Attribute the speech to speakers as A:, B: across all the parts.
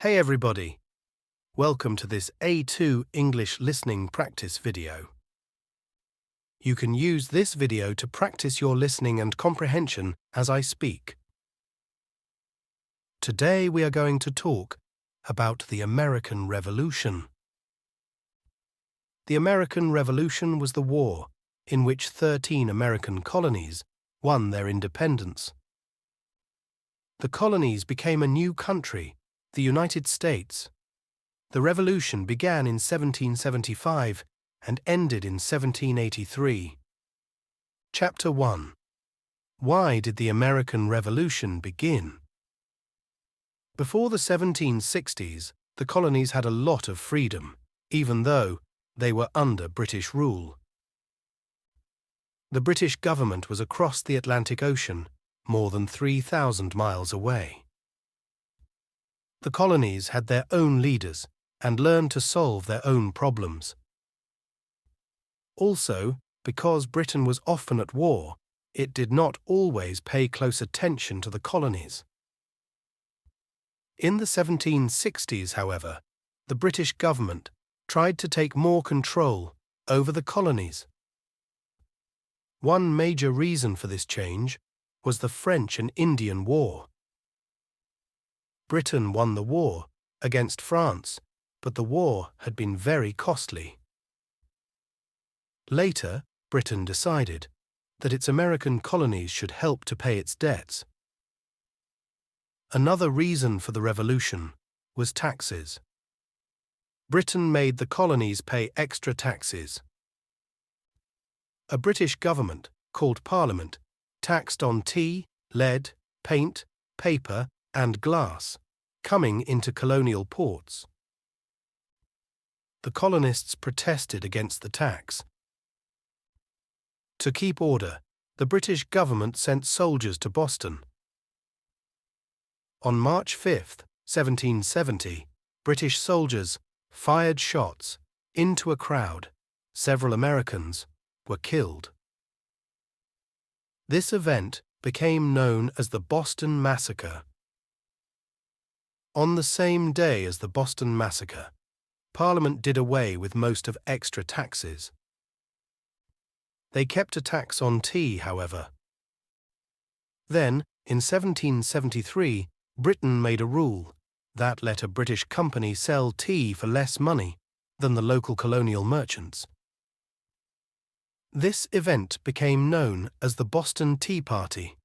A: Hey everybody, welcome to this A2 English listening practice video. You can use this video to practice your listening and comprehension as I speak. Today we are going to talk about the American Revolution. The American Revolution was the war in which 13 American colonies won their independence. The colonies became a new country, the United States. The revolution began in 1775 and ended in 1783. Chapter 1. Why did the American Revolution begin? Before the 1760s, the colonies had a lot of freedom, even though they were under British rule. The British government was across the Atlantic Ocean, more than 3,000 miles away. The colonies had their own leaders and learned to solve their own problems. Also, because Britain was often at war, it did not always pay close attention to the colonies. In the 1760s, however, the British government tried to take more control over the colonies. One major reason for this change was the French and Indian War. Britain won the war against France, but the war had been very costly. Later, Britain decided that its American colonies should help to pay its debts. Another reason for the revolution was taxes. Britain made the colonies pay extra taxes. A British government, called Parliament, taxed on tea, lead, paint, paper, and glass, coming into colonial ports. The colonists protested against the tax. To keep order, the British government sent soldiers to Boston. On March 5, 1770, British soldiers fired shots into a crowd. Several Americans were killed. This event became known as the Boston Massacre. On the same day as the Boston Massacre, Parliament did away with most of extra taxes. They kept a tax on tea, however. Then, in 1773, Britain made a rule that let a British company sell tea for less money than the local colonial merchants. This event became known as the Boston Tea Party.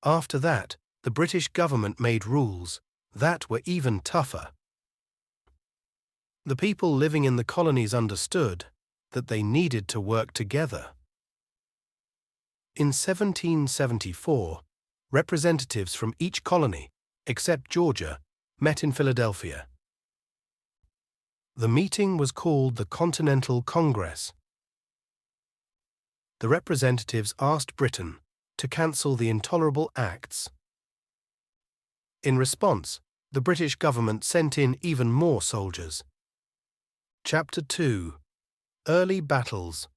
A: After that, the British government made rules that were even tougher. The people living in the colonies understood that they needed to work together. In 1774, representatives from each colony, except Georgia, met in Philadelphia. The meeting was called the Continental Congress. The representatives asked Britain to cancel the Intolerable Acts. In response, the British government sent in even more soldiers. Chapter 2. Early Battles.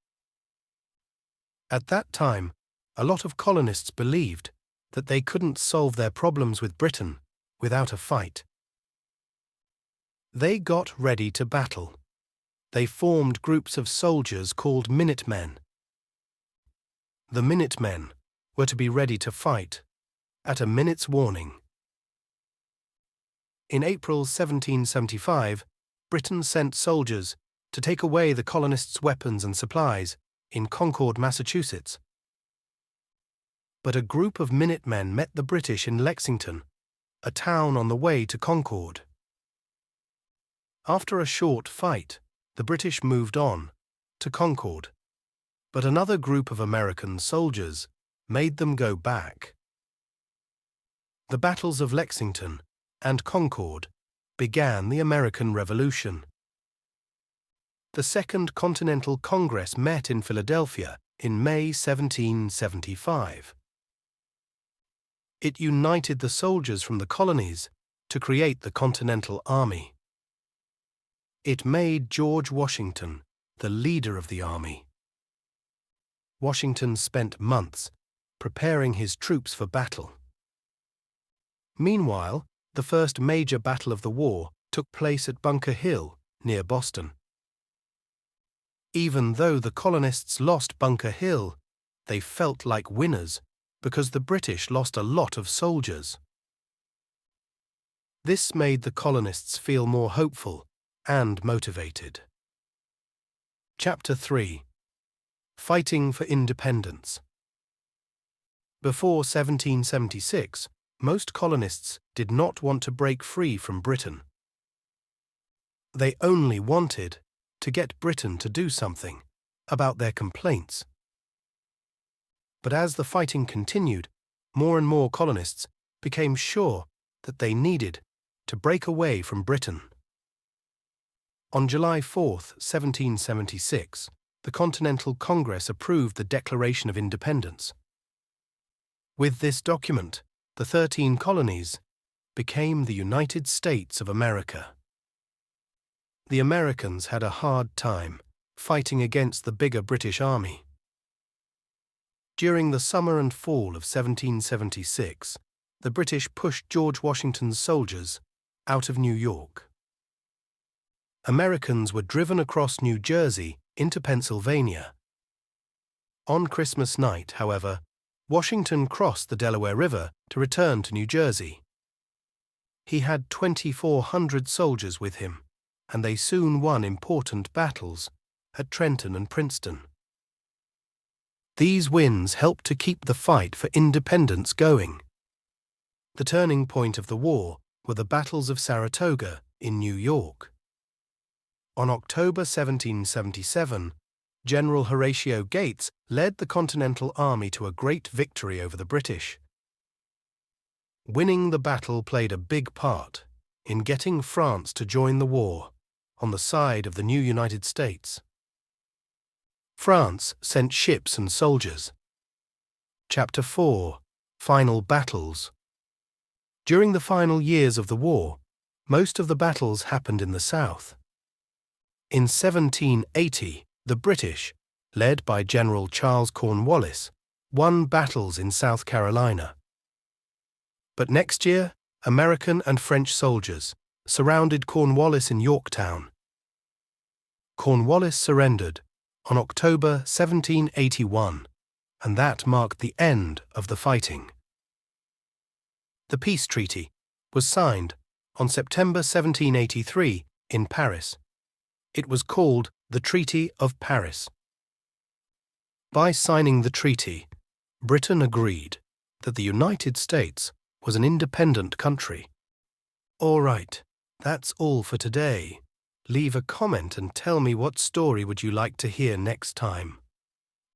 A: At that time, a lot of colonists believed that they couldn't solve their problems with Britain without a fight. They got ready to battle. They formed groups of soldiers called Minutemen. The Minutemen were to be ready to fight at a minute's warning. In April 1775, Britain sent soldiers to take away the colonists' weapons and supplies in Concord, Massachusetts. But a group of Minutemen met the British in Lexington, a town on the way to Concord. After a short fight, the British moved on to Concord, but another group of American soldiers made them go back. The battles of Lexington and Concord began the American Revolution. The Second Continental Congress met in Philadelphia in May 1775. It united the soldiers from the colonies to create the Continental Army. It made George Washington the leader of the army. Washington spent months preparing his troops for battle. Meanwhile, The first major battle of the war took place at Bunker Hill, near Boston. Even though the colonists lost Bunker Hill, they felt like winners because the British lost a lot of soldiers. This made the colonists feel more hopeful and motivated. Chapter 3. Fighting for Independence. Before 1776, most colonists did not want to break free from Britain. They only wanted to get Britain to do something about their complaints. But as the fighting continued, more and more colonists became sure that they needed to break away from Britain. On July 4, 1776, the Continental Congress approved the Declaration of Independence. With this document, the 13 colonies became the United States of America. The Americans had a hard time fighting against the bigger British army. During the summer and fall of 1776, the British pushed George Washington's soldiers out of New York. Americans were driven across New Jersey into Pennsylvania. On Christmas night, however, Washington crossed the Delaware River to return to New Jersey. He had 2,400 soldiers with him, and they soon won important battles at Trenton and Princeton. These wins helped to keep the fight for independence going. The turning point of the war were the battles of Saratoga in New York. On October 1777, General Horatio Gates led the Continental Army to a great victory over the British. Winning the battle played a big part in getting France to join the war on the side of the new United States. France sent ships and soldiers. Chapter 4. Final Battles. During the final years of the war, most of the battles happened in the South. In 1780, the British, led by General Charles Cornwallis, won battles in South Carolina. But next year, American and French soldiers surrounded Cornwallis in Yorktown. Cornwallis surrendered on October 1781, and that marked the end of the fighting. The peace treaty was signed on September 1783 in Paris. It was called the Treaty of Paris. By signing the treaty, Britain agreed that the United States was an independent country. All right, that's all for today. Leave a comment and tell me what story would you like to hear next time.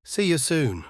A: See you soon.